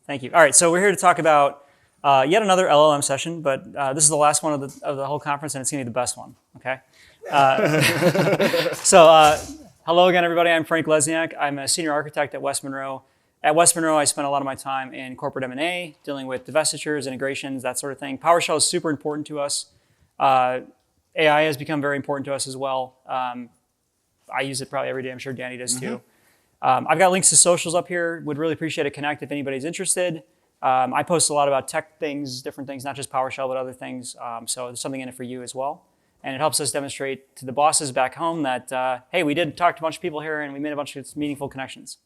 Thank you. All right, so we're here to talk about yet another LLM session, but this is the last one of the whole conference, and it's going to be the best one, okay? Hello again, everybody. I'm Frank Lesniak. I'm a senior architect at West Monroe. At West Monroe, I spent a lot of my time in corporate M&A, dealing with divestitures, integrations, that sort of thing. PowerShell is super important to us. AI has become very important to us as well. I use it probably every day. I'm sure Danny does too. I've got links to socials up here. Would really appreciate a connect if anybody's interested. I post a lot about tech things, different things, not just PowerShell, but other things. So there's something in it for you as well. And it helps us demonstrate to the bosses back home that, hey, we did talk to a bunch of people here and we made a bunch of meaningful connections.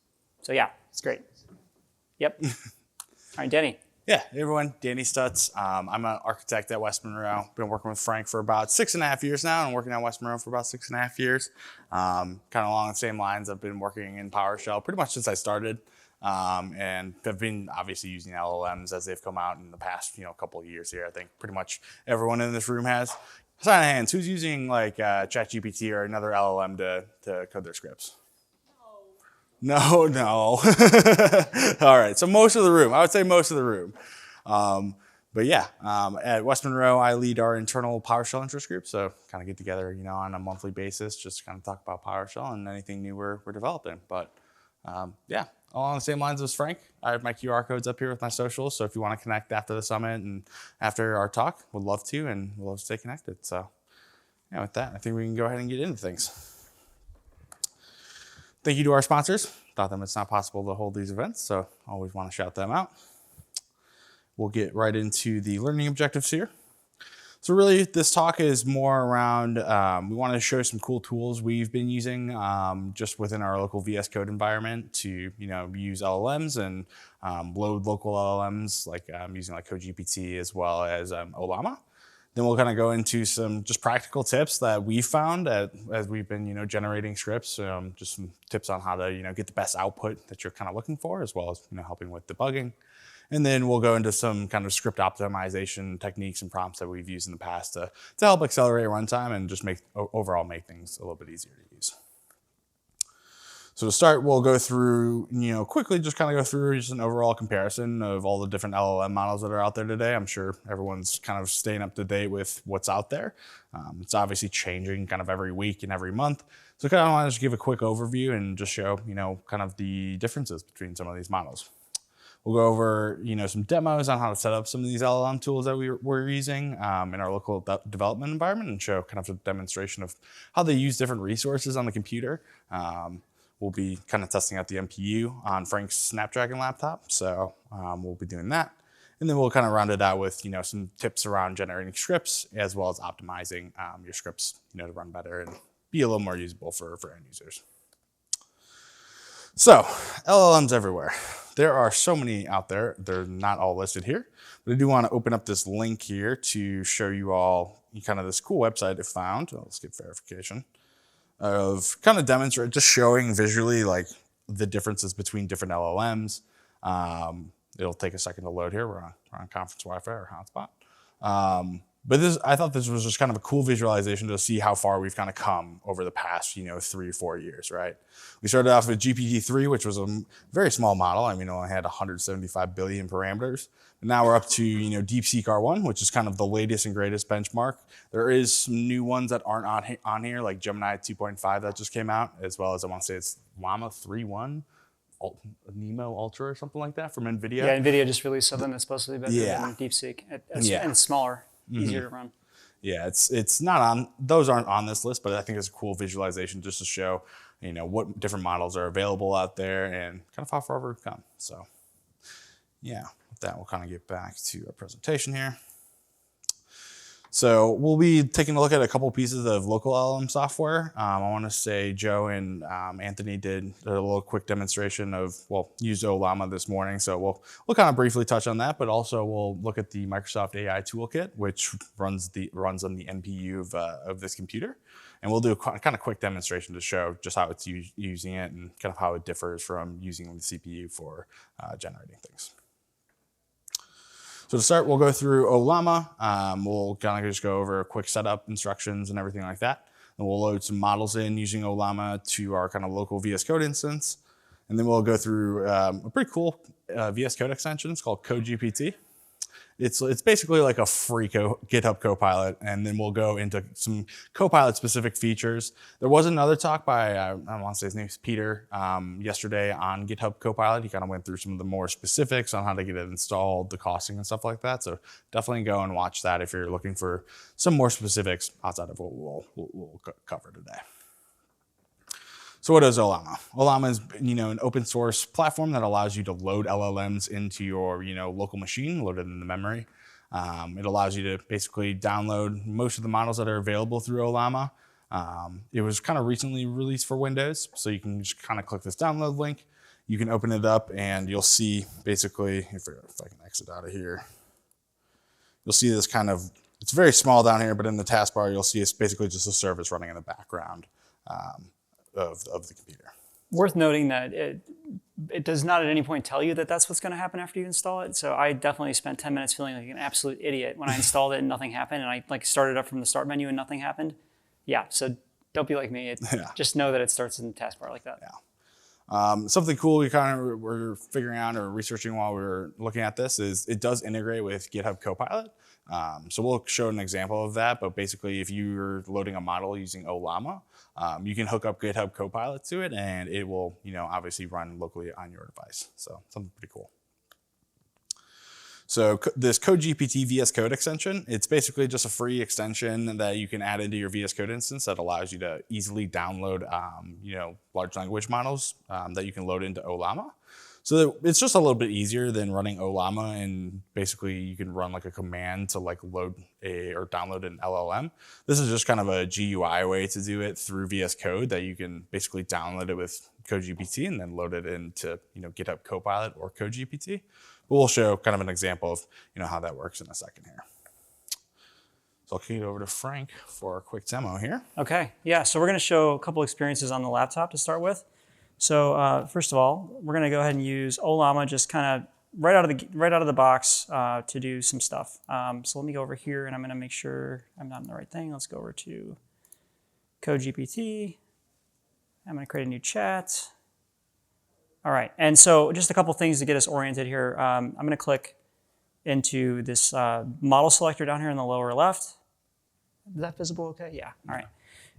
So yeah, it's great. Yep. All right, Danny. Yeah, hey everyone, Danny Stutz. I'm an architect at West Monroe. Been working with Frank for about 6.5 years now, and working at West Monroe for about 6.5 years. Kind of along the same lines, I've been working in PowerShell pretty much since I started, and have been obviously using LLMs as they've come out in the past, couple of years here. I think pretty much everyone in this room has. Sign of hands, who's using like ChatGPT or another LLM to code their scripts? No. All right, so most of the room. I would say most of the room. But yeah, at West Monroe, I lead our internal PowerShell interest group. So kind of get together, on a monthly basis, just to kind of talk about PowerShell and anything new we're developing. But yeah, along the same lines as Frank, I have my QR codes up here with my socials. So if you want to connect after the summit and after our talk, would love to, and we'll love to stay connected. So yeah, with that, I think we can go ahead and get into things. Thank you to our sponsors. Without them, it's not possible to hold these events, so always want to shout them out. We'll get right into the learning objectives here. So really, this talk is more around, we want to show some cool tools we've been using just within our local VS Code environment to, use LLMs and load local LLMs, like using like CodeGPT as well as Ollama. Then we'll kind of go into some just practical tips that we found as we've been, generating scripts, just some tips on how to, get the best output that you're kind of looking for, as well as, helping with debugging. And then we'll go into some kind of script optimization techniques and prompts that we've used in the past to help accelerate runtime and just overall make things a little bit easier to use. So to start, we'll go through, quickly just kind of go through just an overall comparison of all the different LLM models that are out there today. I'm sure everyone's kind of staying up to date with what's out there. It's obviously changing kind of every week and every month. So kind of want to just give a quick overview and just show, kind of the differences between some of these models. We'll go over, some demos on how to set up some of these LLM tools that we're using in our local development environment and show kind of a demonstration of how they use different resources on the computer. We'll be kind of testing out the NPU on Frank's Snapdragon laptop, so we'll be doing that. And then we'll kind of round it out with, some tips around generating scripts as well as optimizing your scripts, to run better and be a little more usable for end users. So, LLMs everywhere. There are so many out there. They're not all listed here, but I do want to open up this link here to show you all kind of this cool website I found. Let's get verification. Of kind of demonstrate, just showing visually like the differences between different LLMs. It'll take a second to load here. We're on conference Wi-Fi or hotspot. But I thought this was just kind of a cool visualization to see how far we've kind of come over the past, 3 or 4 years, right? We started off with GPT-3, which was a very small model. I mean, it only had 175 billion parameters. But now we're up to, DeepSeek R1, which is kind of the latest and greatest benchmark. There is some new ones that aren't on here, like Gemini 2.5 that just came out, as well as I want to say it's Llama 3.1. Nemo Ultra or something like that from NVIDIA. Yeah, NVIDIA just released something that's supposed to be better than DeepSeek. And it's smaller, easier to run. Yeah, it's not on, those aren't on this list, but I think it's a cool visualization just to show, what different models are available out there and kind of how far we've come. So yeah, with that, we'll kind of get back to our presentation here. So we'll be taking a look at a couple pieces of local LLM software. I want to say Joe and Anthony did a little quick demonstration of, used Ollama this morning. So we'll kind of briefly touch on that, but also we'll look at the Microsoft AI Toolkit, which runs on the NPU of this computer. And we'll do a kind of quick demonstration to show just how it's using it and kind of how it differs from using the CPU for generating things. So to start, we'll go through Ollama. We'll kind of just go over quick setup instructions and everything like that. And we'll load some models in using Ollama to our kind of local VS Code instance. And then we'll go through a pretty cool VS Code extension. It's called CodeGPT. It's basically like a free GitHub Copilot, and then we'll go into some Copilot specific features. There was another talk by, I want to say his name's Peter, yesterday on GitHub Copilot. He kind of went through some of the more specifics on how to get it installed, the costing and stuff like that. So definitely go and watch that if you're looking for some more specifics outside of what we'll cover today. So what is Ollama? Ollama is, an open source platform that allows you to load LLMs into your, local machine, load it into memory. It allows you to basically download most of the models that are available through Ollama. It was kind of recently released for Windows, so you can just kind of click this download link. You can open it up and you'll see basically, if I can exit out of here, you'll see this kind of, it's very small down here, but in the taskbar, you'll see it's basically just a service running in the background. Of the computer. Worth noting that it does not at any point tell you that that's what's going to happen after you install it. So I definitely spent 10 minutes feeling like an absolute idiot when I installed it and nothing happened, and I started up from the start menu and nothing happened. Yeah, so don't be like me. Just know that it starts in the taskbar like that. Yeah. Something cool we kind of were figuring out or researching while we were looking at this is it does integrate with GitHub Copilot. So we'll show an example of that, but basically if you're loading a model using Ollama, you can hook up GitHub Copilot to it and it will, obviously run locally on your device. So something pretty cool. So this CodeGPT VS Code extension, it's basically just a free extension that you can add into your VS Code instance that allows you to easily download, large language models that you can load into Ollama. So it's just a little bit easier than running Ollama, and basically you can run like a command to like load or download an LLM. This is just kind of a GUI way to do it through VS Code that you can basically download it with CodeGPT and then load it into GitHub Copilot or CodeGPT. But we'll show kind of an example of how that works in a second here. So I'll kick it over to Frank for a quick demo here. Okay, yeah. So we're going to show a couple experiences on the laptop to start with. So first of all, we're going to go ahead and use Ollama just kind of right out of the box to do some stuff. So let me go over here and I'm going to make sure I'm not in the right thing. Let's go over to CodeGPT. I'm going to create a new chat. All right, and so just a couple things to get us oriented here. I'm going to click into this model selector down here in the lower left. Is that visible okay? Yeah, all right.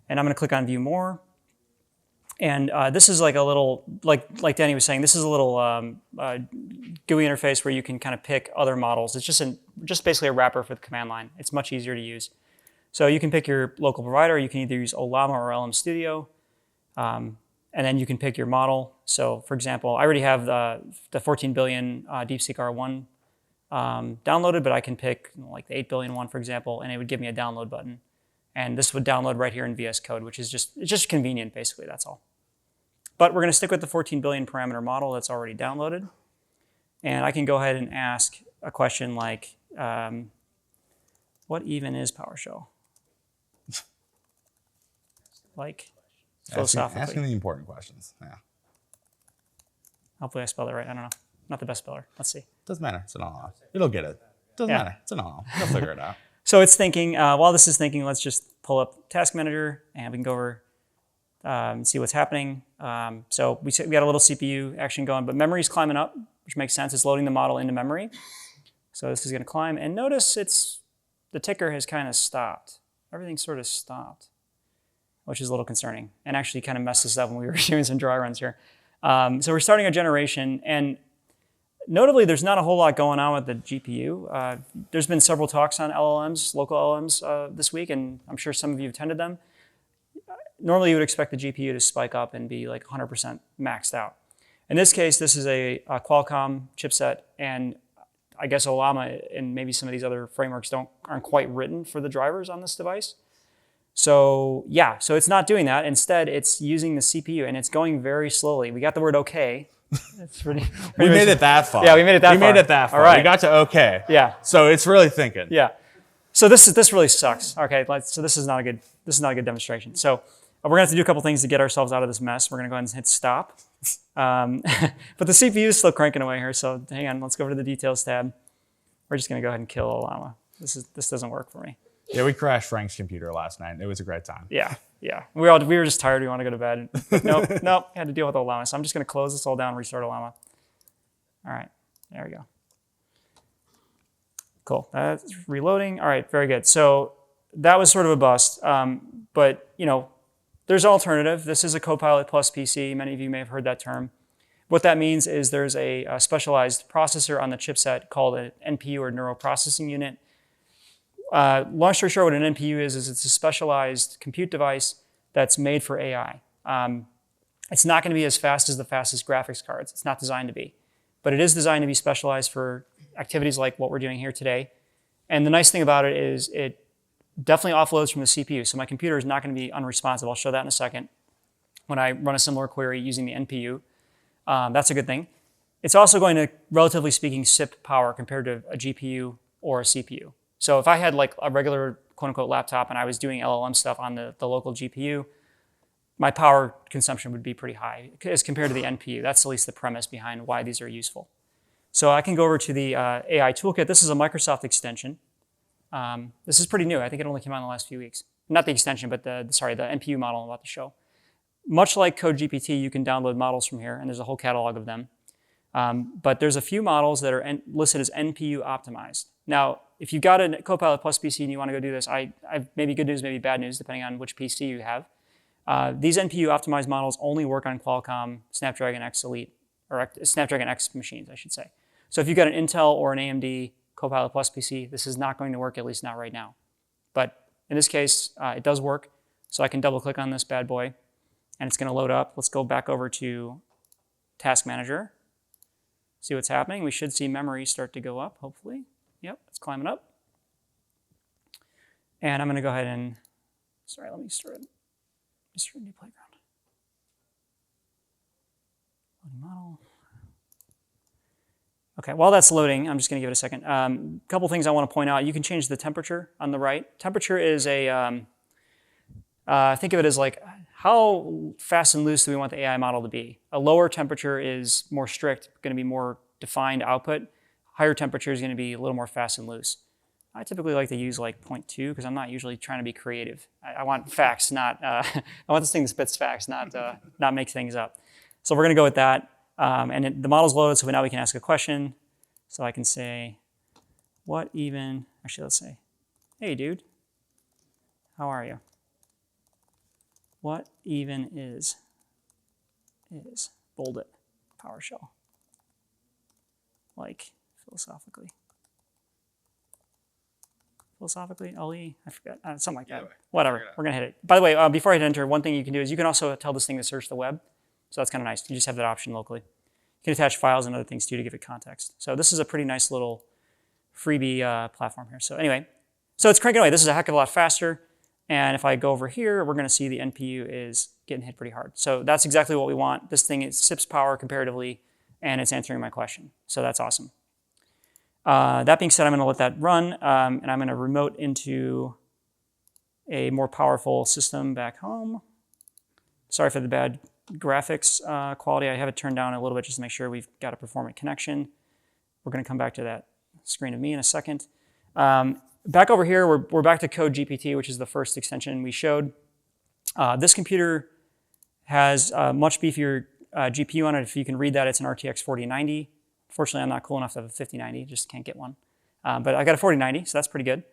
And I'm going to click on View More. And this is like a little, like Danny was saying, this is a little GUI interface where you can kind of pick other models. It's just basically a wrapper for the command line. It's much easier to use. So you can pick your local provider. You can either use Ollama or LM Studio. And then you can pick your model. So for example, I already have the 14 billion DeepSeek R1 downloaded, but I can pick like the 8 billion one, for example, and it would give me a download button. And this would download right here in VS Code, which is just convenient, basically, that's all. But we're going to stick with the 14 billion parameter model that's already downloaded. And I can go ahead and ask a question like, what even is PowerShell? Like, philosophically. Asking the important questions, yeah. Hopefully I spelled it right, I don't know. Not the best speller, let's see. Doesn't matter, it's an all. It'll get it. Doesn't matter, it's an all. They'll figure it out. So it's thinking, while this is thinking, let's just pull up Task Manager and we can go over and see what's happening. So we got a little CPU action going, but memory's climbing up, which makes sense. It's loading the model into memory. So this is going to climb. And notice the ticker has kind of stopped. Everything sort of stopped, which is a little concerning and actually kind of messed us up when we were doing some dry runs here. So we're starting a generation, and notably, there's not a whole lot going on with the GPU. There's been several talks on LLMs, local LLMs this week, and I'm sure some of you attended them. Normally, you would expect the GPU to spike up and be like 100% maxed out. In this case, this is a Qualcomm chipset, and I guess Ollama and maybe some of these other frameworks aren't quite written for the drivers on this device. So yeah, so it's not doing that. Instead, it's using the CPU, and it's going very slowly. We got the word okay. It's pretty we made it that far. Yeah, we made it that far. We made it that far. All right. We got to okay. Yeah. So it's really thinking. Yeah. So this really sucks. Okay, so this is not a good demonstration. So we're gonna have to do a couple things to get ourselves out of this mess. We're gonna go ahead and hit stop. But the CPU is still cranking away here. So hang on, let's go over to the details tab. We're just gonna go ahead and kill Ollama. This doesn't work for me. Yeah, we crashed Frank's computer last night. It was a great time. Yeah. Yeah, we were just tired. We want to go to bed. Nope. Had to deal with Llama. So I'm just going to close this all down and restart Llama. All right, there we go. Cool. That's reloading. All right, very good. So that was sort of a bust. But there's an alternative. This is a Copilot plus PC. Many of you may have heard that term. What that means is there's a specialized processor on the chipset called an NPU or neural processing unit. Long story short, what an NPU is it's a specialized compute device that's made for AI. It's not going to be as fast as the fastest graphics cards. It's not designed to be. But it is designed to be specialized for activities like what we're doing here today. And the nice thing about it is it definitely offloads from the CPU. So my computer is not going to be unresponsive. I'll show that in a second when I run a similar query using the NPU. That's a good thing. It's also going to, relatively speaking, sip power compared to a GPU or a CPU. So if I had like a regular quote-unquote laptop and I was doing LLM stuff on the local GPU, my power consumption would be pretty high as compared to the NPU. That's at least the premise behind why these are useful. So I can go over to the AI toolkit. This is a Microsoft extension. This is pretty new. I think it only came out in the last few weeks. Not the extension, but the NPU model I'm about to show. Much like CodeGPT, you can download models from here, and there's a whole catalog of them. But there's a few models that are listed as NPU optimized. Now, if you've got a Copilot plus PC and you want to go do this, I maybe good news, maybe bad news, depending on which PC you have. These NPU optimized models only work on Qualcomm Snapdragon X Elite, or Snapdragon X machines, I should say. So if you've got an Intel or an AMD Copilot plus PC, this is not going to work, at least not right now. But in this case, it does work. So I can double click on this bad boy and it's going to load up. Let's go back over to Task Manager. See what's happening. We should see memory start to go up, hopefully. Yep, it's climbing up. And I'm going to go ahead and, let me start a new playground. Loading model. Okay, while that's loading, I'm just going to give it a second. A couple things I want to point out. You can change the temperature on the right. Temperature is think of it as like, how fast and loose do we want the AI model to be? A lower temperature is more strict, going to be more defined output. Higher temperature is going to be a little more fast and loose. I typically like to use like 0.2 because I'm not usually trying to be creative. I want facts, not, I want this thing that spits facts, not make things up. So we're going to go with that. And the model's loaded, so now we can ask a question. So I can say, let's say, hey dude, how are you? What even is bold it, PowerShell, like philosophically, LE, I forgot, something like that. Whatever, we're gonna hit it. By the way, before I hit enter, one thing you can do is you can also tell this thing to search the web. So that's kind of nice. You just have that option locally. You can attach files and other things too to give it context. So this is a pretty nice little freebie platform here. So anyway, so it's cranking away. This is a heck of a lot faster. And if I go over here, we're going to see the NPU is getting hit pretty hard. So that's exactly what we want. This thing, it sips power comparatively, and it's answering my question. So that's awesome. That being said, I'm going to let that run, and I'm going to remote into a more powerful system back home. Sorry for the bad graphics quality. I have it turned down a little bit just to make sure we've got a performant connection. We're going to come back to that screen of me in a second. Back over here, we're back to CodeGPT, which is the first extension we showed. This computer has a much beefier GPU on it. If you can read that, it's an RTX 4090. Fortunately, I'm not cool enough to have a 5090, just can't get one. But I got a 4090, so that's pretty good.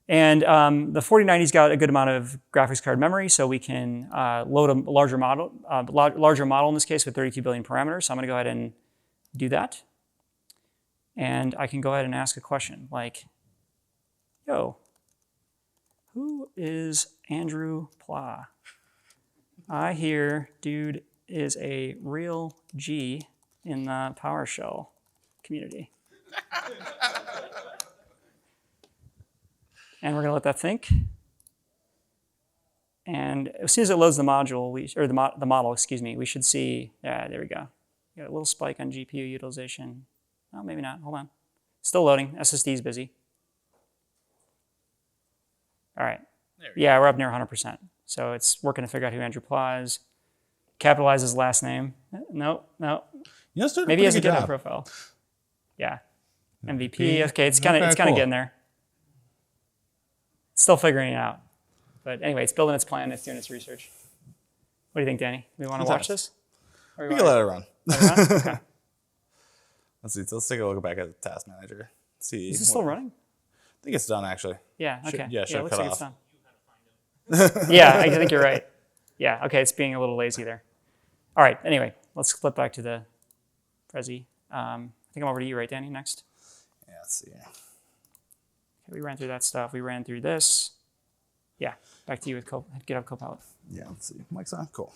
And the 4090's got a good amount of graphics card memory, so we can load a larger model in this case with 32 billion parameters. So I'm going to go ahead and do that. And I can go ahead and ask a question like, yo, who is Andrew Pla? I hear dude is a real G in the PowerShell community. And we're going to let that think. And as soon as it loads the module, the model, we should see, yeah, there we go. Got a little spike on GPU utilization. Oh, maybe not. Hold on. Still loading. SSD is busy. All right. Yeah, we're up near 100%. So it's working to figure out who Andrew Pla is. Capitalize his last name. No. Maybe he has a GitHub profile. Yeah. MVP. Okay, it's kind of getting there. Still figuring it out. But anyway, it's building its plan. It's doing its research. What do you think, Danny? We want to watch this? Or We can let it run. let it run? Okay. Let's see. Let's take a look back at the task manager. Let's see. Is it still running? I think it's done actually. Yeah. Okay. Should it looks cut like it's off. done. Yeah, I think you're right. Yeah. Okay. It's being a little lazy there. All right. Anyway, let's flip back to the Prezi. I think I'm over to you, right, Danny? Next. Yeah. Let's see. Okay, we ran through that stuff. We ran through this. Yeah. Back to you with GitHub Copilot. Yeah. Let's see. Mic's on. Cool.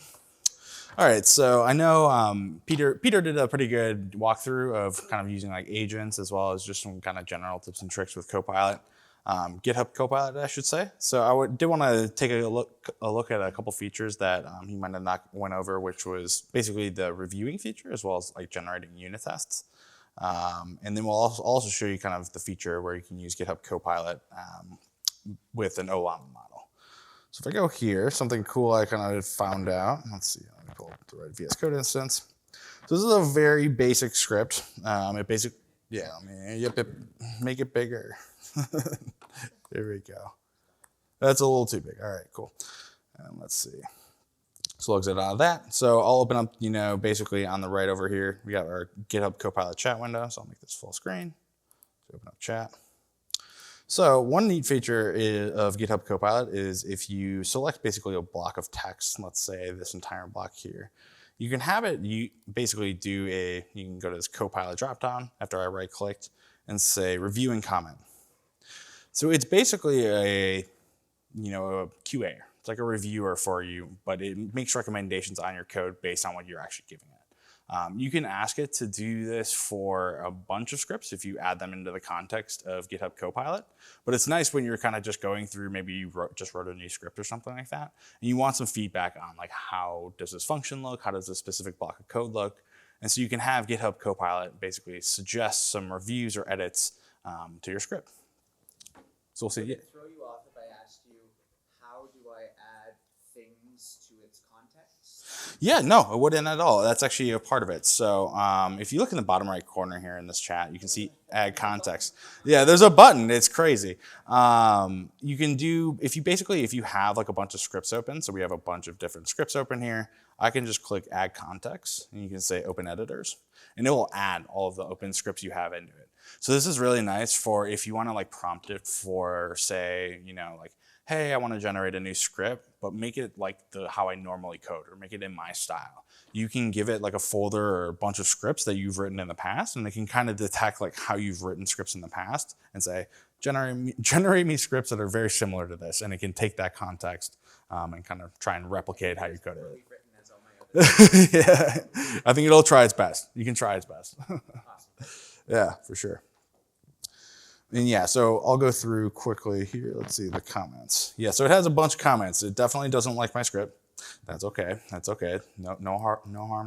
All right, so I know Peter did a pretty good walkthrough of kind of using like agents as well as just some kind of general tips and tricks with Copilot, GitHub Copilot, I should say. So I did want to take a look at a couple features that he might have not went over, which was basically the reviewing feature as well as like generating unit tests. And then we'll also show you kind of the feature where you can use GitHub Copilot with an OLAM model. So if I go here, something cool I kind of found out. Let's see, let me pull up the right VS Code instance. So this is a very basic script. Make it bigger. There we go. That's a little too big. All right, cool. Let's see. So logs it out of that. So I'll open up, basically on the right over here, we got our GitHub Copilot chat window. So I'll make this full screen. So open up chat. So one neat feature of GitHub Copilot is if you select basically a block of text, let's say this entire block here, you can have it, you can go to this Copilot dropdown after I right clicked and say review and comment. So it's basically a QA. It's like a reviewer for you, but it makes recommendations on your code based on what you're actually giving it. You can ask it to do this for a bunch of scripts if you add them into the context of GitHub Copilot. But it's nice when you're kind of just going through, maybe you just wrote a new script or something like that, and you want some feedback on like how does this function look, how does this specific block of code look, and so you can have GitHub Copilot basically suggest some reviews or edits to your script. So we'll see. Would it throw you off if I asked you how do I add things to its context? Yeah, no, it wouldn't at all. That's actually a part of it. So if you look in the bottom right corner here in this chat, you can see add context. Yeah, there's a button. It's crazy. You can do, if you have like a bunch of scripts open, so we have a bunch of different scripts open here, I can just click add context and you can say open editors and it will add all of the open scripts you have into it. So this is really nice for if you want to like prompt it for say, like, hey, I want to generate a new script, but make it like how I normally code or make it in my style. You can give it like a folder or a bunch of scripts that you've written in the past, and it can kind of detect like how you've written scripts in the past and say, generate me scripts that are very similar to this, and it can take that context and kind of try and replicate how you code it. Yeah, I think it'll try its best. You can try its best. Yeah, for sure. And yeah, so I'll go through quickly here. Let's see the comments. Yeah, so it has a bunch of comments. It definitely doesn't like my script. That's okay. That's okay. No harm,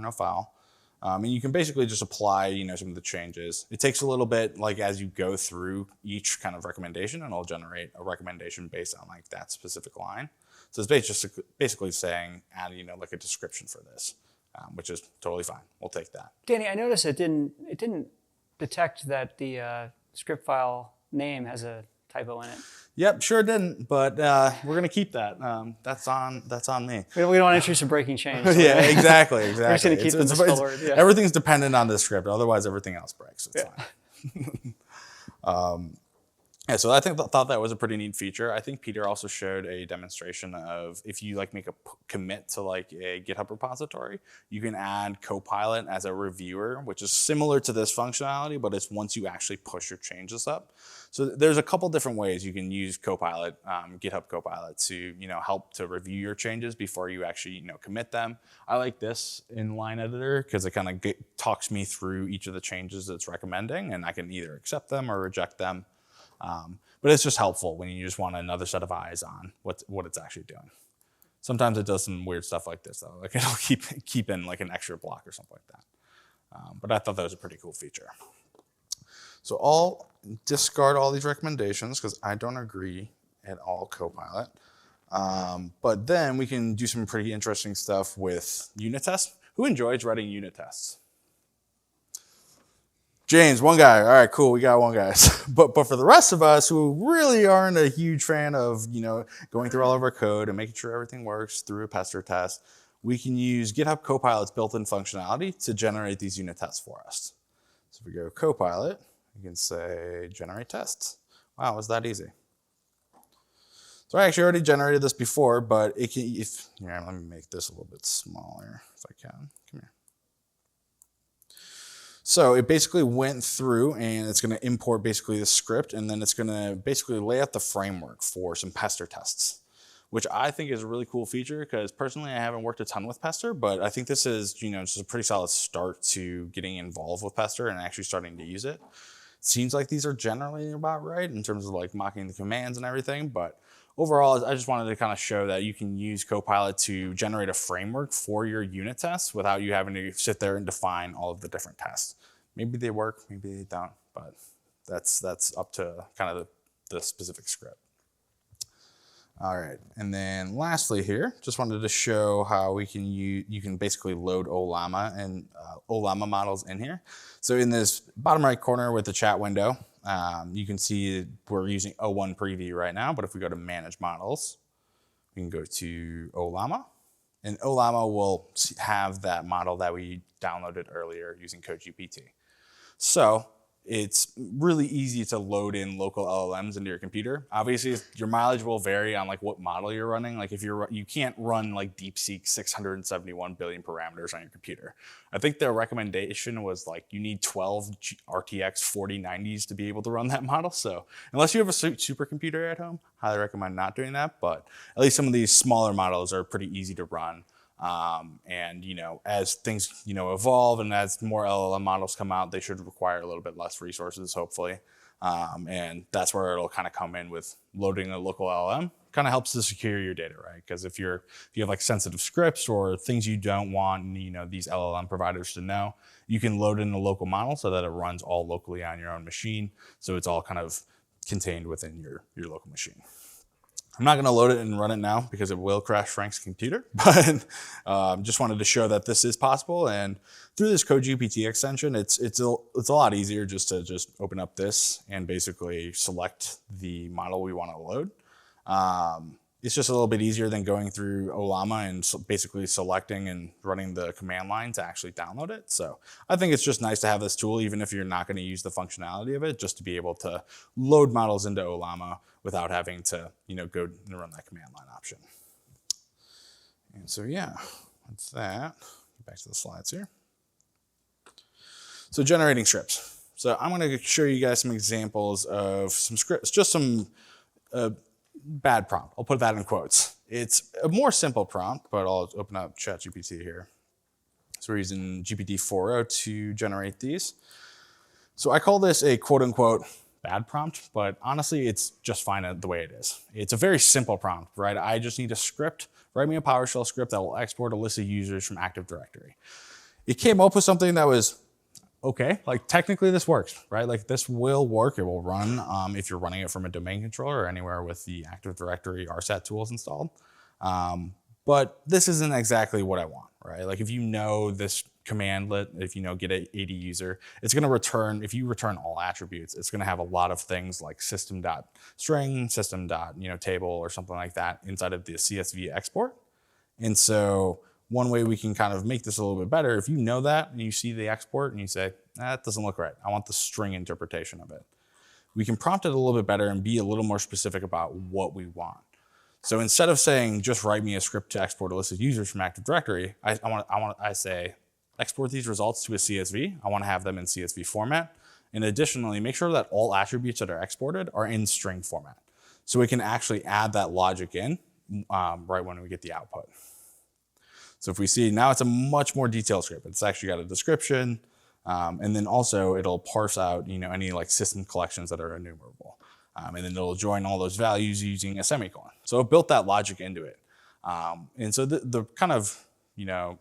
no foul. And you can basically just apply, some of the changes. It takes a little bit, like as you go through each kind of recommendation, and it'll generate a recommendation based on like that specific line. So it's basically saying, add, like a description for this, which is totally fine. We'll take that. Danny, I noticed it didn't detect that the script file name has a typo in it. Yep, sure didn't, but we're gonna keep that. That's on me. We don't want to introduce a breaking change. So Yeah, exactly. We're just gonna keep the misspelled. Yeah. Everything's dependent on this script. Otherwise, everything else breaks. So it's fine. Yeah, so I thought that was a pretty neat feature. I think Peter also showed a demonstration of if you like make a commit to like a GitHub repository, you can add Copilot as a reviewer, which is similar to this functionality, but it's once you actually push your changes up. So there's a couple different ways you can use Copilot, GitHub Copilot to help to review your changes before you actually commit them. I like this inline editor because it kind of talks me through each of the changes it's recommending, and I can either accept them or reject them. But it's just helpful when you just want another set of eyes on what it's actually doing. Sometimes it does some weird stuff like this though, like it'll keep in like an extra block or something like that. But I thought that was a pretty cool feature. So I'll discard all these recommendations because I don't agree at all Copilot. But then we can do some pretty interesting stuff with unit tests. Who enjoys writing unit tests? James, one guy. All right, cool. We got one guy. but for the rest of us who really aren't a huge fan of, going through all of our code and making sure everything works through a pester test, we can use GitHub Copilot's built-in functionality to generate these unit tests for us. So if we go Copilot, we can say generate tests. Wow, it was that easy. So I actually already generated this before, but it can, let me make this a little bit smaller if I can. Come here. So it basically went through and it's going to import basically the script, and then it's going to basically lay out the framework for some pester tests, which I think is a really cool feature because personally I haven't worked a ton with pester, but I think this is, just a pretty solid start to getting involved with pester and actually starting to use it. Seems like these are generally about right in terms of like mocking the commands and everything, but overall, I just wanted to kind of show that you can use Copilot to generate a framework for your unit tests without you having to sit there and define all of the different tests. Maybe they work, maybe they don't, but that's up to kind of the specific script. All right, and then lastly here, just wanted to show how you can basically load Ollama and Ollama models in here. So in this bottom right corner with the chat window, you can see we're using O1 preview right now, but if we go to manage models, we can go to Ollama, and Ollama will have that model that we downloaded earlier using CodeGPT. So it's really easy to load in local LLMs into your computer. Obviously, your mileage will vary on like what model you're running. Like if you can't run like DeepSeek 671 billion parameters on your computer. I think their recommendation was like you need 12 RTX 4090s to be able to run that model. So unless you have a supercomputer at home, highly recommend not doing that. But at least some of these smaller models are pretty easy to run. And as things evolve and as more LLM models come out, they should require a little bit less resources, hopefully. And that's where it'll kind of come in with loading a local LLM. Kind of helps to secure your data, right? Because if you have like sensitive scripts or things you don't want these LLM providers to know, you can load in a local model so that it runs all locally on your own machine. So it's all kind of contained within your local machine. I'm not going to load it and run it now because it will crash Frank's computer, but just wanted to show that this is possible. And through this CodeGPT extension, it's a lot easier just to open up this and basically select the model we want to load. It's just a little bit easier than going through Ollama and basically selecting and running the command line to actually download it. So I think it's just nice to have this tool, even if you're not going to use the functionality of it, just to be able to load models into Ollama without having to, go and run that command line option. And so, yeah, that's that. Back to the slides here. So generating scripts. So I'm going to show you guys some examples of some scripts, just some bad prompt. I'll put that in quotes. It's a more simple prompt, but I'll open up ChatGPT here. So we're using GPT-4o to generate these. So I call this a quote unquote bad prompt, but honestly, it's just fine the way it is. It's a very simple prompt, right? I just need a script, write me a PowerShell script that will export a list of users from Active Directory. It came up with something that was okay, like technically this works, right? Like this will work, it will run if you're running it from a domain controller or anywhere with the Active Directory RSAT tools installed. But this isn't exactly what I want, right? Like if this commandlet, if get a 80 user, it's gonna return, if you return all attributes, it's gonna have a lot of things like system.string, system.table or something like that inside of the CSV export. And so one way we can kind of make this a little bit better, if you know that and you see the export and you say, that doesn't look right, I want the string interpretation of it. We can prompt it a little bit better and be a little more specific about what we want. So instead of saying, just write me a script to export a list of users from Active Directory, I say, export these results to a CSV. I want to have them in CSV format. And additionally, make sure that all attributes that are exported are in string format. So we can actually add that logic in right when we get the output. So if we see now, it's a much more detailed script. It's actually got a description, and then also it'll parse out any like system collections that are enumerable, and then it'll join all those values using a semicolon. So it built that logic into it, and so the kind of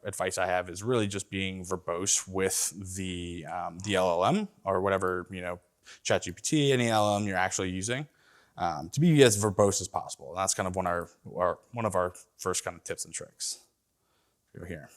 advice I have is really just being verbose with the LLM or whatever ChatGPT, any LLM you're actually using, to be as verbose as possible. And that's kind of one of our first kind of tips and tricks. Here.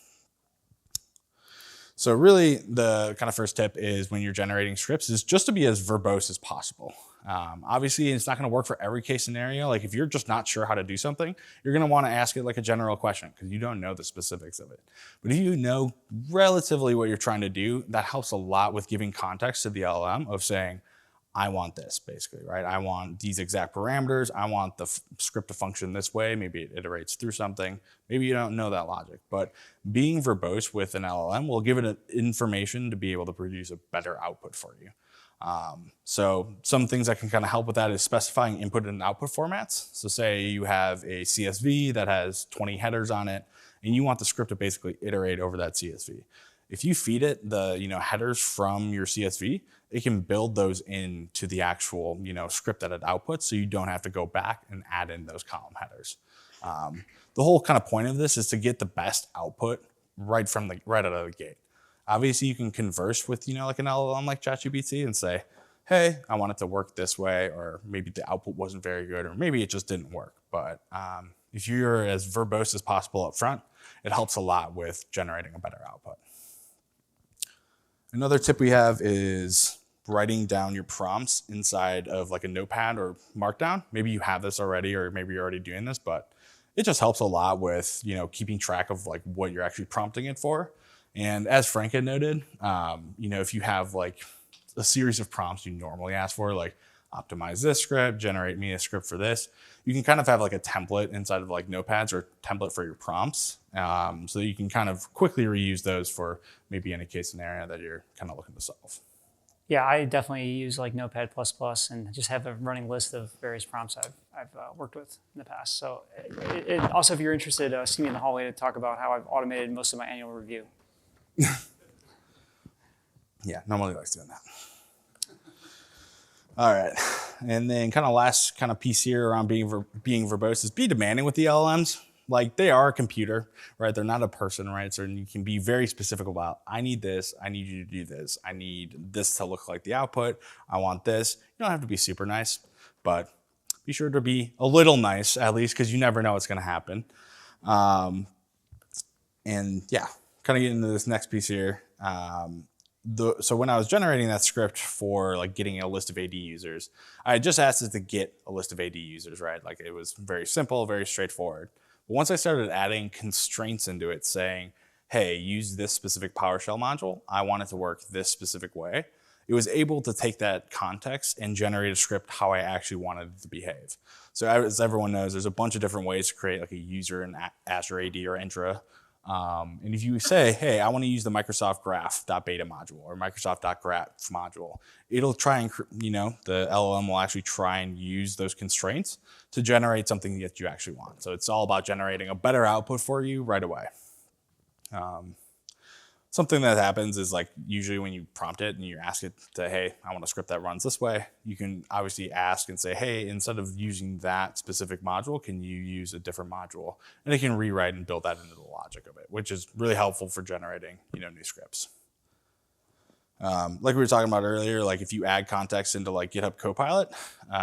So really the kind of first tip is when you're generating scripts is just to be as verbose as possible. Obviously, it's not going to work for every case scenario. Like if you're just not sure how to do something, you're going to want to ask it like a general question because you don't know the specifics of it. But if you know relatively what you're trying to do, that helps a lot with giving context to the LLM of saying, I want this basically, right? I want these exact parameters. I want the script to function this way. Maybe it iterates through something. Maybe you don't know that logic, but being verbose with an LLM will give it information to be able to produce a better output for you. So some things that can kind of help with that is specifying input and output formats. So say you have a CSV that has 20 headers on it, and you want the script to basically iterate over that CSV. If you feed it the headers from your CSV, it can build those into the actual script that it outputs, so you don't have to go back and add in those column headers. The whole kind of point of this is to get the best output right out of the gate. Obviously, you can converse with like an LLM like ChatGPT and say, hey, I want it to work this way, or maybe the output wasn't very good, or maybe it just didn't work. But if you're as verbose as possible up front, it helps a lot with generating a better output. Another tip we have is writing down your prompts inside of like a notepad or markdown. Maybe you have this already, or maybe you're already doing this, but it just helps a lot with keeping track of like what you're actually prompting it for. And as Frank had noted, if you have like a series of prompts you normally ask for, like optimize this script, generate me a script for this, you can kind of have like a template inside of like notepads or template for your prompts. So you can kind of quickly reuse those for maybe any case scenario that you're kind of looking to solve. Yeah, I definitely use like Notepad++ and just have a running list of various prompts I've worked with in the past. So also, if you're interested, see me in the hallway to talk about how I've automated most of my annual review. Yeah, nobody likes doing that. All right, and then kind of last kind of piece here around being verbose is be demanding with the LLMs. Like they are a computer, right? They're not a person, right? So you can be very specific about, I need this, I need you to do this, I need this to look like the output, I want this. You don't have to be super nice, but be sure to be a little nice at least, because you never know what's going to happen. And yeah, kind of get into this next piece here. So when I was generating that script for like getting a list of AD users, I just asked it to get a list of AD users, right? Like it was very simple, very straightforward. But once I started adding constraints into it saying, hey, use this specific PowerShell module, I want it to work this specific way, it was able to take that context and generate a script how I actually wanted it to behave. So as everyone knows, there's a bunch of different ways to create like a user in Azure AD or Entra. And if you say, hey, I want to use the Microsoft Graph.beta module or Microsoft.graph module, it'll try and, the LLM will actually try and use those constraints to generate something that you actually want. So it's all about generating a better output for you right away. Something that happens is like usually when you prompt it and you ask it to, hey, I want a script that runs this way, you can obviously ask and say, hey, instead of using that specific module, can you use a different module? And it can rewrite and build that into the logic of it, which is really helpful for generating new scripts. Like we were talking about earlier, like if you add context into like GitHub Copilot,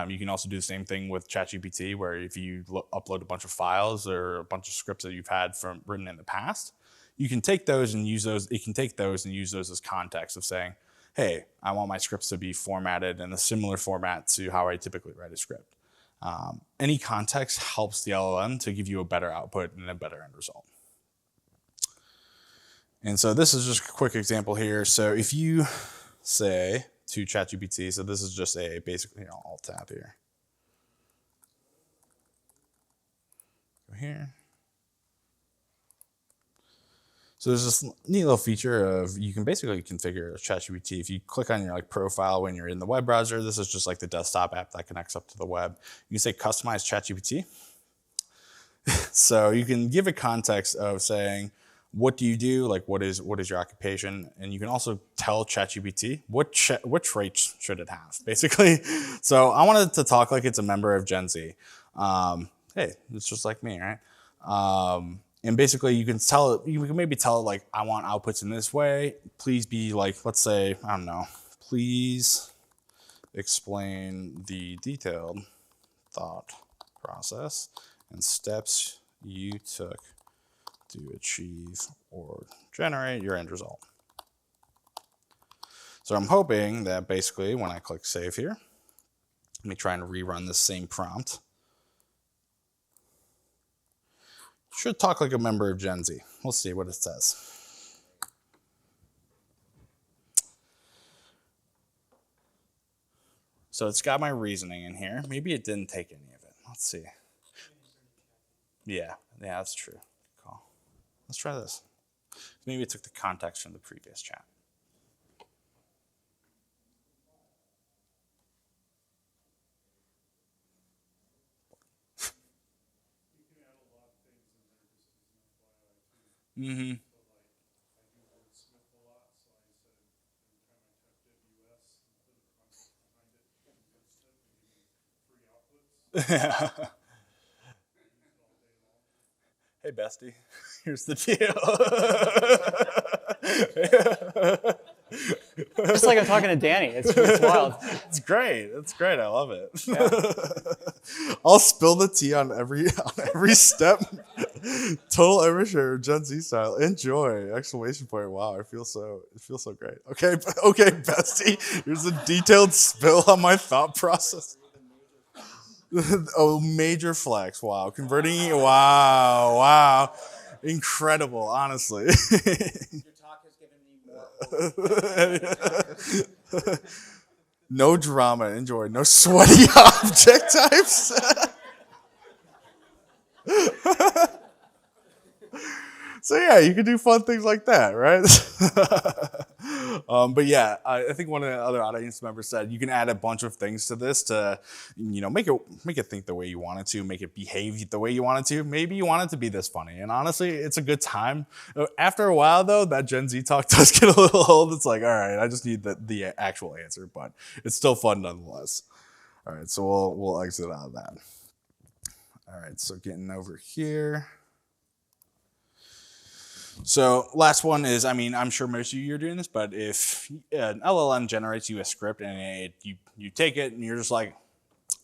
you can also do the same thing with ChatGPT, where if you upload a bunch of files or a bunch of scripts that you've had written in the past, you can take those and use those. It can take those and use those as context of saying, hey, I want my scripts to be formatted in a similar format to how I typically write a script. Any context helps the LLM to give you a better output and a better end result. And so this is just a quick example here. So if you say to ChatGPT, so this is just a basic, Alt tab here. Go here. So there's this neat little feature of you can basically configure ChatGPT. If you click on your profile when you're in the web browser, this is just like the desktop app that connects up to the web. You can say customize ChatGPT. So you can give a context of saying, what do you do? Like what is your occupation? And you can also tell ChatGPT what traits should it have, basically. So I wanted to talk like it's a member of Gen Z. Hey, it's just like me, right? And basically you can maybe tell it like, I want outputs in this way. Please be like, let's say, I don't know, please explain the detailed thought process and steps you took to achieve or generate your end result. So I'm hoping that basically when I click save here, let me try and rerun the same prompt. Should talk like a member of Gen Z. We'll see what it says. So it's got my reasoning in here. Maybe it didn't take any of it. Let's see. Yeah, that's true. Good call. Let's try this. Maybe it took the context from the previous chat. Mm-hmm. Hey, bestie, here's the deal. Just like I'm talking to Danny. It's wild. It's great. It's great. I love it. Yeah. I'll spill the tea on every step. Total overshare, Gen Z style. Enjoy! Exclamation point! Wow, it feels so great. Okay, bestie. Here's a detailed spill on my thought process. Oh, major flex. Wow. Converting. Wow. Incredible, honestly. Your talk has given me more. No drama. Enjoy. No sweaty object types. So yeah, you can do fun things like that, right? But yeah, I think one of the other audience members said you can add a bunch of things to this to, make it think the way you want it to, make it behave the way you want it to. Maybe you want it to be this funny, and honestly, it's a good time. After a while, though, that Gen Z talk does get a little old. It's like, all right, I just need the actual answer, but it's still fun nonetheless. All right, so we'll exit out of that. All right, so getting over here. So last one is, I'm sure most of you are doing this, but if an LLM generates you a script and you take it and you're just like,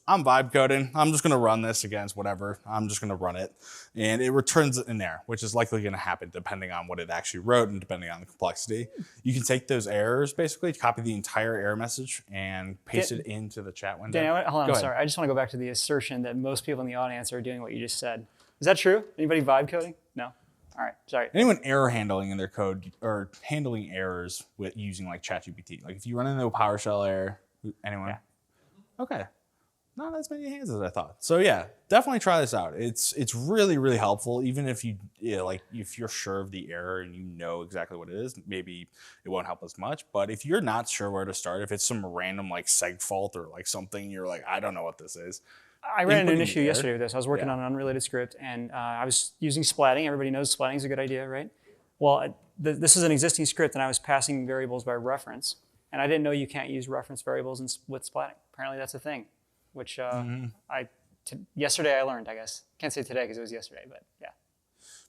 I'm vibe coding, I'm just going to run this against whatever, I'm just going to run it, and it returns an error, which is likely going to happen depending on what it actually wrote and depending on the complexity. You can take those errors, basically, copy the entire error message and paste it into the chat window. Danny, hold on, I'm sorry. I just want to go back to the assertion that most people in the audience are doing what you just said. Is that true? Anybody vibe coding? No? All right, sorry. Anyone error handling in their code or handling errors with using like ChatGPT? Like if you run into a PowerShell error, anyone? Yeah. Okay. Not as many hands as I thought. So yeah, definitely try this out. It's really, really helpful. Even if if you're sure of the error and you know exactly what it is, maybe it won't help as much. But if you're not sure where to start, if it's some random like seg fault or like something, you're like, I don't know what this is. I ran into an issue yesterday with this. I was working on an unrelated script, and I was using splatting. Everybody knows splatting is a good idea, right? Well, this is an existing script, and I was passing variables by reference. And I didn't know you can't use reference variables with splatting. Apparently that's a thing, which yesterday I learned, I guess. Can't say today because it was yesterday, but yeah.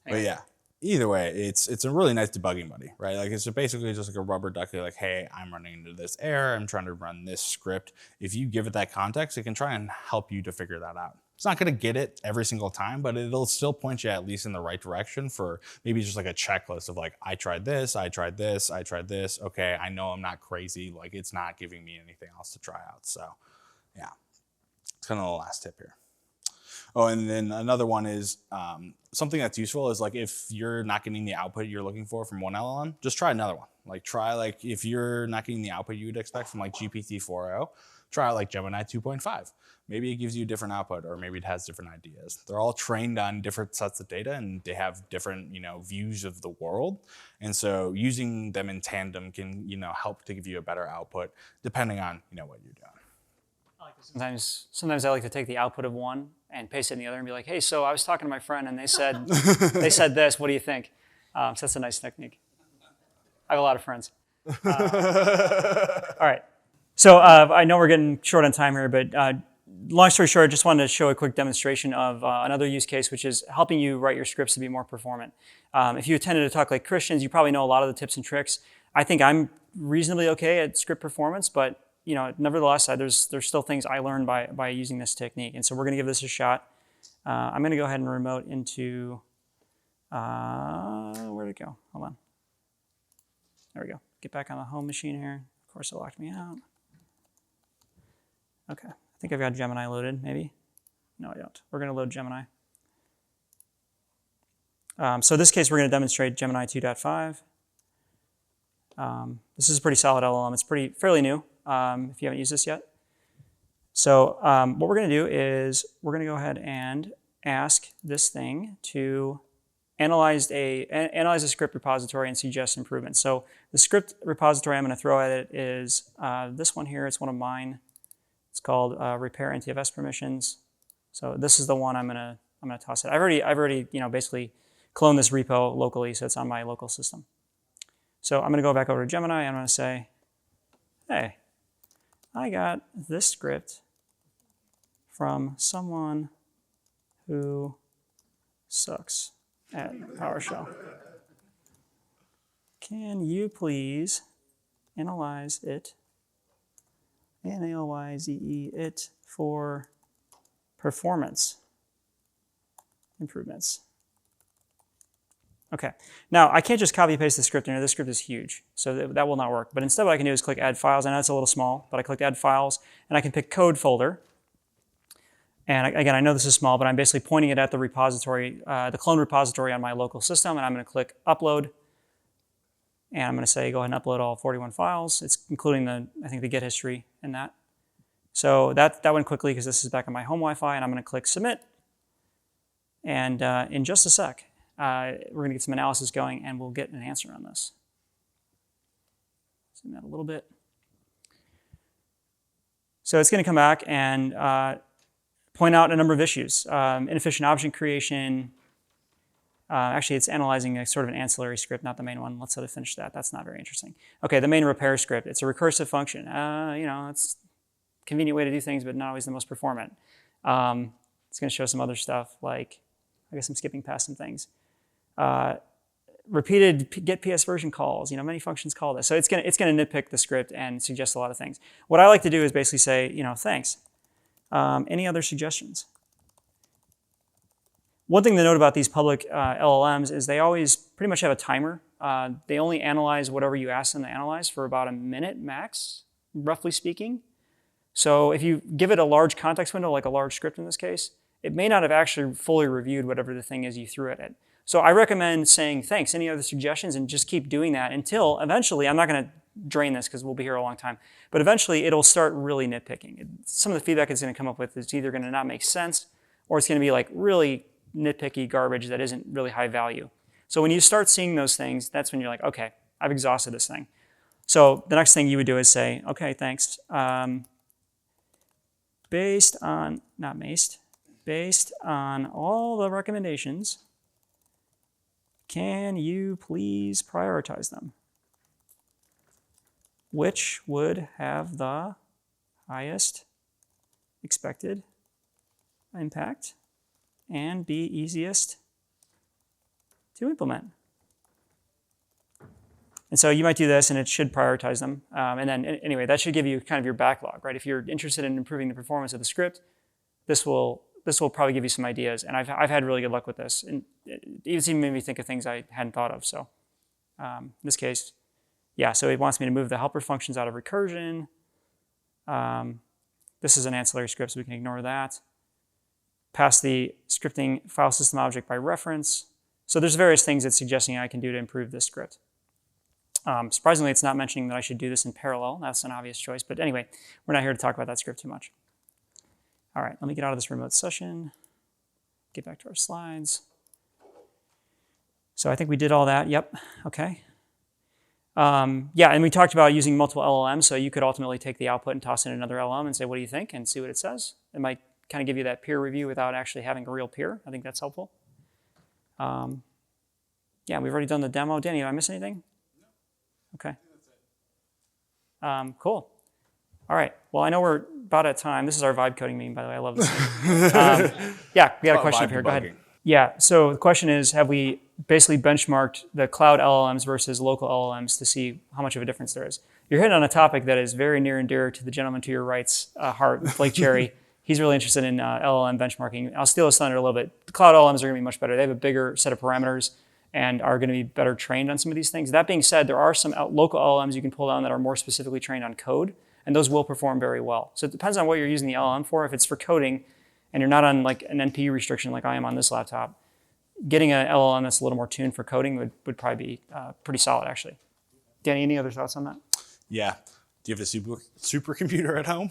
Anyway. But yeah. Either way, it's a really nice debugging buddy, right? Like it's basically just like a rubber ducky, like, hey, I'm running into this error, I'm trying to run this script. If you give it that context, it can try and help you to figure that out. It's not going to get it every single time, but it'll still point you at least in the right direction for maybe just like a checklist of like, I tried this, I tried this, I tried this. Okay, I know I'm not crazy. Like it's not giving me anything else to try out. So yeah, it's kind of the last tip here. Oh, and then another one is something that's useful is like if you're not getting the output you're looking for from one LLM, just try another one. Like try like if you're not getting the output you would expect from like GPT 4.0, try out like Gemini 2.5. Maybe it gives you a different output or maybe it has different ideas. They're all trained on different sets of data and they have different, views of the world. And so using them in tandem can, help to give you a better output depending on, what you're doing. Sometimes I like to take the output of one and paste it in the other and be like, hey, so I was talking to my friend and they said this. What do you think? So that's a nice technique. I have a lot of friends. All right. So I know we're getting short on time here, but long story short, I just wanted to show a quick demonstration of another use case, which is helping you write your scripts to be more performant. If you attended a talk like Christian's, you probably know a lot of the tips and tricks. I think I'm reasonably okay at script performance, but nevertheless, there's still things I learned by using this technique. And so we're going to give this a shot. I'm going to go ahead and remote into, where'd it go? Hold on. There we go. Get back on the home machine here. Of Of course, it locked me out. Okay, I think I've got Gemini loaded, maybe. No, I don't. We're going to load Gemini. So in this case, we're going to demonstrate Gemini 2.5. This is a pretty solid LLM. It's fairly new if you haven't used this yet. So what we're going to do is we're going to go ahead and ask this thing to analyze a script repository and suggest improvements. So the script repository I'm going to throw at it is this one here. It's one of mine. It's called repair NTFS permissions. So this is the one I'm going to toss it. I've already basically cloned this repo locally, so it's on my local system. So I'm going to go back over to Gemini and I'm going to say, hey, I got this script from someone who sucks at PowerShell. Can you please analyze it, analyze it for performance improvements? Okay, now I can't just copy paste the script in here. This script is huge, so that will not work. But instead what I can do is click Add Files. I know it's a little small, but I click Add Files, and I can pick Code Folder. And again, I know this is small, but I'm basically pointing it at the repository, the clone repository on my local system, and I'm going to click Upload. And I'm going to say, go ahead and upload all 41 files. It's including I think the Git history in that. So that went quickly because this is back on my home Wi-Fi, and I'm going to click Submit. And in just a sec, we're going to get some analysis going, and we'll get an answer on this. Zoom that a little bit. So it's going to come back and point out a number of issues. Inefficient object creation. Actually, it's analyzing a sort of an ancillary script, not the main one. Let's let it finish that. That's not very interesting. Okay, the main repair script. It's a recursive function. It's a convenient way to do things, but not always the most performant. It's going to show some other stuff, like, I guess I'm skipping past some things. Repeated get PS version calls. Many functions call this. So it's going to nitpick the script and suggest a lot of things. What I like to do is basically say, thanks. Any other suggestions? One thing to note about these public LLMs is they always pretty much have a timer. They only analyze whatever you ask them to analyze for about a minute max, roughly speaking. So if you give it a large context window, like a large script in this case, it may not have actually fully reviewed whatever the thing is you threw at it. So I recommend saying, thanks, any other suggestions, and just keep doing that until eventually, I'm not going to drain this because we'll be here a long time, but eventually it'll start really nitpicking. Some of the feedback it's going to come up with is either going to not make sense, or it's going to be like really nitpicky garbage that isn't really high value. So when you start seeing those things, that's when you're like, okay, I've exhausted this thing. So the next thing you would do is say, okay, thanks. Based on all the recommendations, can you please prioritize them? Which would have the highest expected impact and be easiest to implement? And so you might do this, and it should prioritize them. And then anyway, that should give you kind of your backlog, right? If you're interested in improving the performance of the script, this will probably give you some ideas. And I've had really good luck with this. And it even made me think of things I hadn't thought of. So in this case, yeah, so it wants me to move the helper functions out of recursion. This is an ancillary script, so we can ignore that. Pass the scripting file system object by reference. So there's various things it's suggesting I can do to improve this script. Surprisingly, it's not mentioning that I should do this in parallel. That's an obvious choice. But anyway, we're not here to talk about that script too much. All right, let me get out of this remote session, get back to our slides. So I think we did all that. Yep, okay. Yeah, and we talked about using multiple LLMs, so you could ultimately take the output and toss in another LLM and say, what do you think? And see what it says. It might kind of give you that peer review without actually having a real peer. I think that's helpful. Yeah, we've already done the demo. Danny, did I miss anything? No. Okay. Cool. All right. Well, I know we're about at time. This is our vibe coding meeting, by the way. I love this thing. Yeah, we got a question up here. Go ahead. Yeah, so the question is, have we basically benchmarked the cloud LLMs versus local LLMs to see how much of a difference there is? You're hitting on a topic that is very near and dear to the gentleman to your right's heart, Blake Cherry. He's really interested in LLM benchmarking. I'll steal his thunder a little bit. The cloud LLMs are going to be much better. They have a bigger set of parameters, and are going to be better trained on some of these things. That being said, there are some local LLMs you can pull down that are more specifically trained on code, and those will perform very well. So it depends on what you're using the LLM for. If it's for coding and you're not on like an NPU restriction like I am on this laptop, getting an LLM that's a little more tuned for coding would probably be pretty solid, actually. Danny, any other thoughts on that? Yeah. Do you have a supercomputer at home?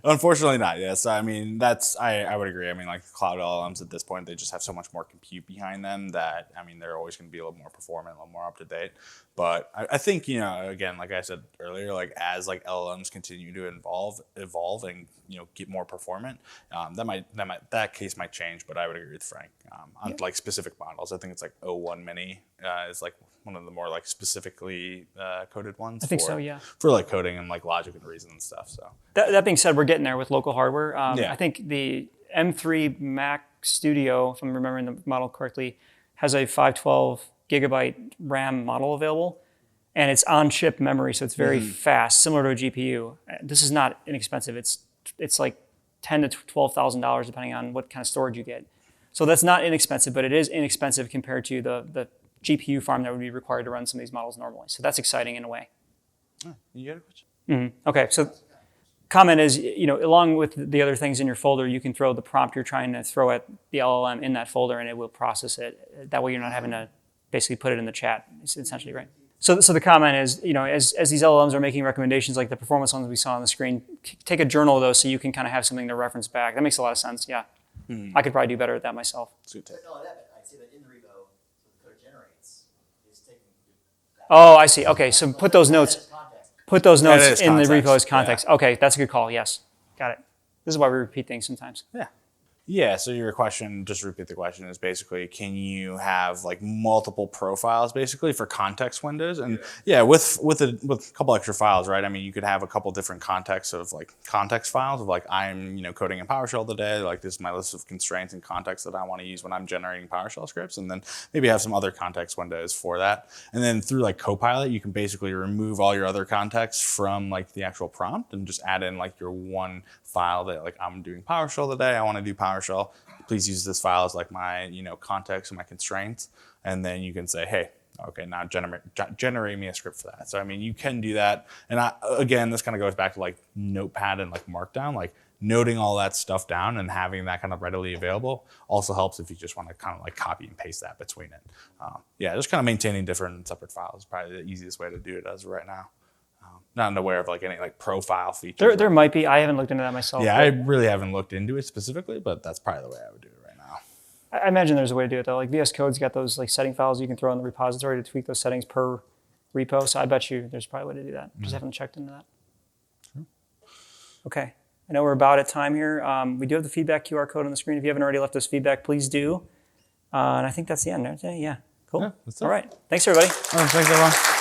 Unfortunately not, yes. I mean, I would agree. I mean, like cloud LLMs at this point, they just have so much more compute behind them that, I mean, they're always going to be a little more performant, a little more up to date. But I think, you know, again, like I said earlier, like as like LLMs continue to evolve and, you know, get more performant, that case might change, but I would agree with Frank. On like specific models, I think it's like O1 Mini is like one of the more like specifically coded ones. I think so, yeah. For like coding and like logic and reason and stuff. So that being said, we're getting there with local hardware. I think the M3 Mac Studio, if I'm remembering the model correctly, has a 512 gigabyte RAM model available, and it's on-chip memory, so it's very fast, similar to a GPU. This is not inexpensive. It's like $10,000 to $12,000 depending on what kind of storage you get. So that's not inexpensive, but it is inexpensive compared to the GPU farm that would be required to run some of these models normally. So that's exciting in a way. You got a question? Mm-hmm. Okay, so comment is, you know, along with the other things in your folder, you can throw the prompt you're trying to throw at the LLM in that folder, and it will process it. That way you're not having to basically put it in the chat, essentially, right? So the comment is, you know, as these LLMs are making recommendations like the performance ones we saw on the screen, take a journal of those so you can kind of have something to reference back. That makes a lot of sense, yeah. I could probably do better at that myself. Not only that, but I see that in the repo, the code generates is taking. Oh, I see. Okay, so put those notes. Put those notes in the context. repo as context. Yeah. Okay, that's a good call. Yes, got it. This is why we repeat things sometimes. Yeah. Yeah, so your question, just to repeat the question, is basically, can you have like multiple profiles basically for context windows? And yeah, with a couple extra files, right? I mean, you could have a couple different contexts of like context files of like, I'm, you know, coding in PowerShell today. Like this is my list of constraints and contexts that I want to use when I'm generating PowerShell scripts. And then maybe have some other context windows for that. And then through like Copilot, you can basically remove all your other contexts from like the actual prompt and just add in like your one file that like I'm doing PowerShell today. I want to do PowerShell. Please use this file as like my, you know, context and my constraints. And then you can say, hey, okay, now generate me a script for that. So, I mean, you can do that. And again, this kind of goes back to like Notepad and like Markdown, like noting all that stuff down and having that kind of readily available also helps if you just want to kind of like copy and paste that between it. Yeah, just kind of maintaining different separate files is probably the easiest way to do it as of right now. Not aware of like any like profile features. There might be. I haven't looked into that myself. Yeah, I really haven't looked into it specifically, but that's probably the way I would do it right now. I imagine there's a way to do it though. Like VS Code's got those like setting files you can throw in the repository to tweak those settings per repo. So I bet you there's probably a way to do that. Just haven't checked into that. Sure. Okay, I know we're about at time here. We do have the feedback QR code on the screen. If you haven't already left us feedback, please do. And I think that's the end. Yeah, cool. Yeah, all right. Thanks everybody. Thanks everyone.